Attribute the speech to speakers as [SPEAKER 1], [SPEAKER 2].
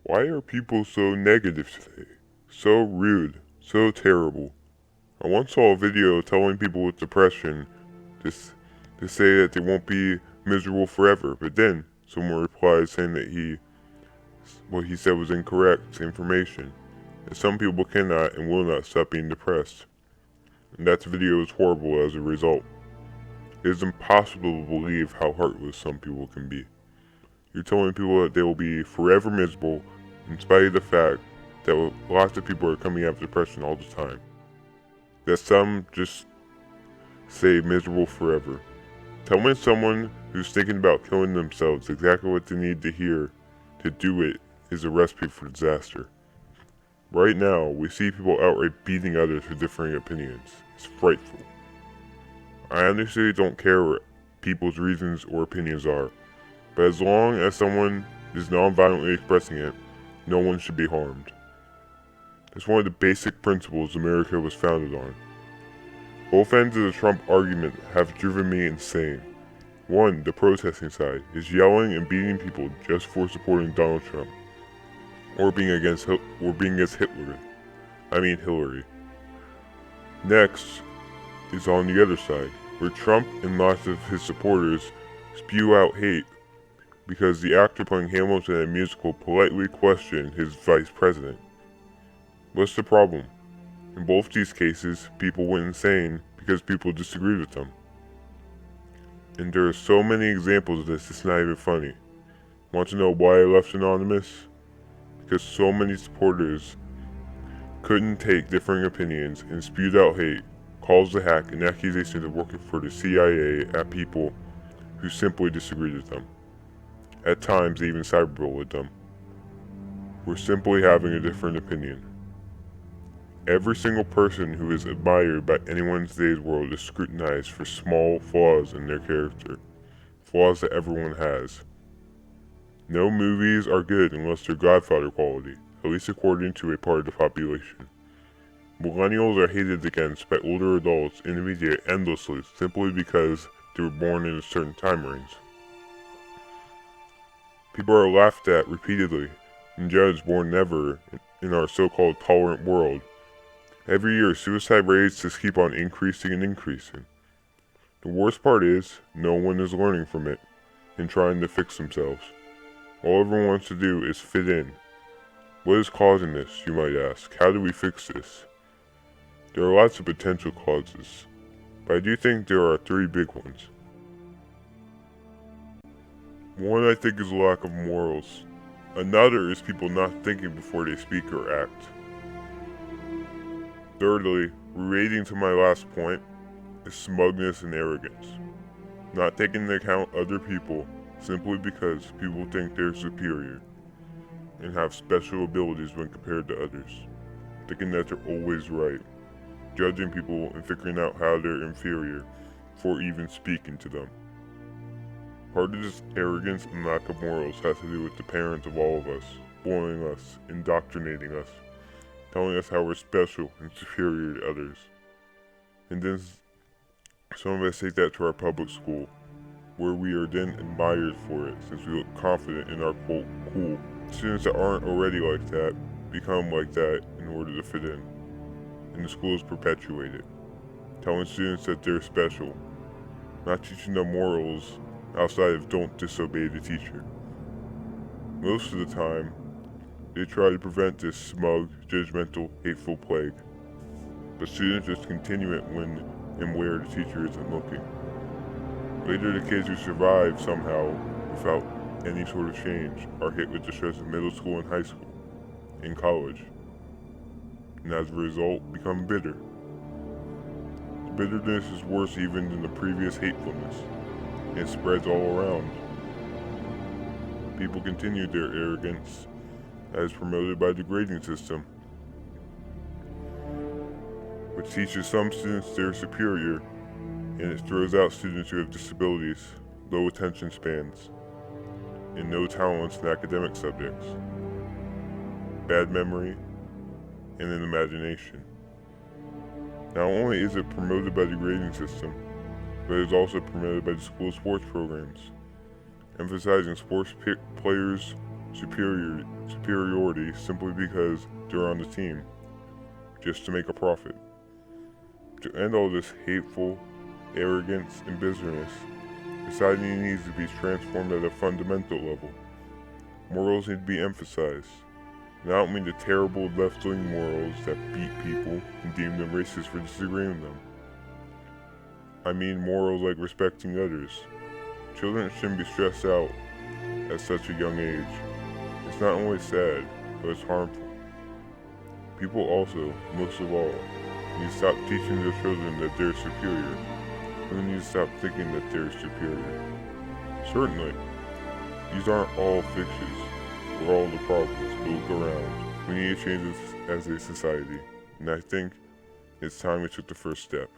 [SPEAKER 1] Why are people so negative today? So rude, so terrible. I once saw a video telling people with depression to, to say that they won't be miserable forever, but then someone replied saying that what he said was incorrect information, and some people cannot and will not stop being depressed. And that video is horrible as a result. It is impossible to believe how heartless some people can be. You're telling people that they will be forever miserable in spite of the fact that lots of people are coming out of depression all the time. That some just say miserable forever. Telling someone who's thinking about killing themselves exactly what they need to hear to do it is a recipe for disaster. Right now, we see people outright beating others for differing opinions. It's frightful. I honestly don't care what people's reasons or opinions are, but as long as someone is non-violently expressing it, no one should be harmed. It's one of the basic principles America was founded on. Both ends of the Trump argument have driven me insane. One, the protesting side, is yelling and beating people just for supporting Donald Trump, or being against Hitler. I mean Hillary. Next is on the other side, where Trump and lots of his supporters spew out hate because the actor playing Hamilton in a musical politely questioned his vice president. What's the problem? In both these cases, people went insane because people disagreed with them. And there are so many examples of this, it's not even funny. Want to know why I left Anonymous? Because so many supporters couldn't take differing opinions and spewed out hate, calls to hack, and accusations of working for the CIA at people who simply disagreed with them. At times, they even cyberbullied them. We're simply having a different opinion. Every single person who is admired by anyone in today's world is scrutinized for small flaws in their character, flaws that everyone has. No movies are good unless they're Godfather quality, at least according to a part of the population. Millennials are hated against by older adults in the media endlessly simply because they were born in a certain time range. People are laughed at repeatedly and judged more than ever in our so-called tolerant world. Every year, suicide rates just keep on increasing and increasing. The worst part is, no one is learning from it and trying to fix themselves. All everyone wants to do is fit in. What is causing this, you might ask? How do we fix this? There are lots of potential causes, but I do think there are three big ones. One I think is a lack of morals. Another is people not thinking before they speak or act. Thirdly, relating to my last point, is smugness and arrogance. Not taking into account other people simply because people think they're superior and have special abilities when compared to others. Thinking that they're always right. Judging people and figuring out how they're inferior before even speaking to them. Part of this arrogance and lack of morals has to do with the parents of all of us, bullying us, indoctrinating us, telling us how we're special and superior to others. And then some of us take that to our public school, where we are then admired for it since we look confident in our quote cool. Students that aren't already like that become like that in order to fit in. And the school is perpetuated, telling students that they're special, not teaching them morals outside of don't disobey the teacher. Most of the time, they try to prevent this smug, judgmental, hateful plague, but students just continue it when and where the teacher isn't looking. Later, the kids who survive somehow without any sort of change are hit with the stress of middle school and high school, and college, and as a result, become bitter. The bitterness is worse even than the previous hatefulness. It spreads all around. People continue their arrogance as promoted by the grading system, which teaches some students they're superior, and it throws out students who have disabilities, low attention spans, and no talents in academic subjects, bad memory, and an imagination. Not only is it promoted by the grading system, but it is also promoted by the school sports programs, emphasizing sports players superiority simply because they're on the team, just to make a profit. To end all this hateful arrogance and bitterness, society needs to be transformed at a fundamental level. Morals need to be emphasized. And I don't mean the terrible left-wing morals that beat people and deem them racist for disagreeing with them. I mean morals like respecting others. Children shouldn't be stressed out at such a young age. It's not only sad, but it's harmful. People also, most of all, need to stop teaching their children that they're superior. We need to stop thinking that they're superior. Certainly, these aren't all fixes or all the problems, but look around. We need to change this as a society, and I think it's time we took the first step.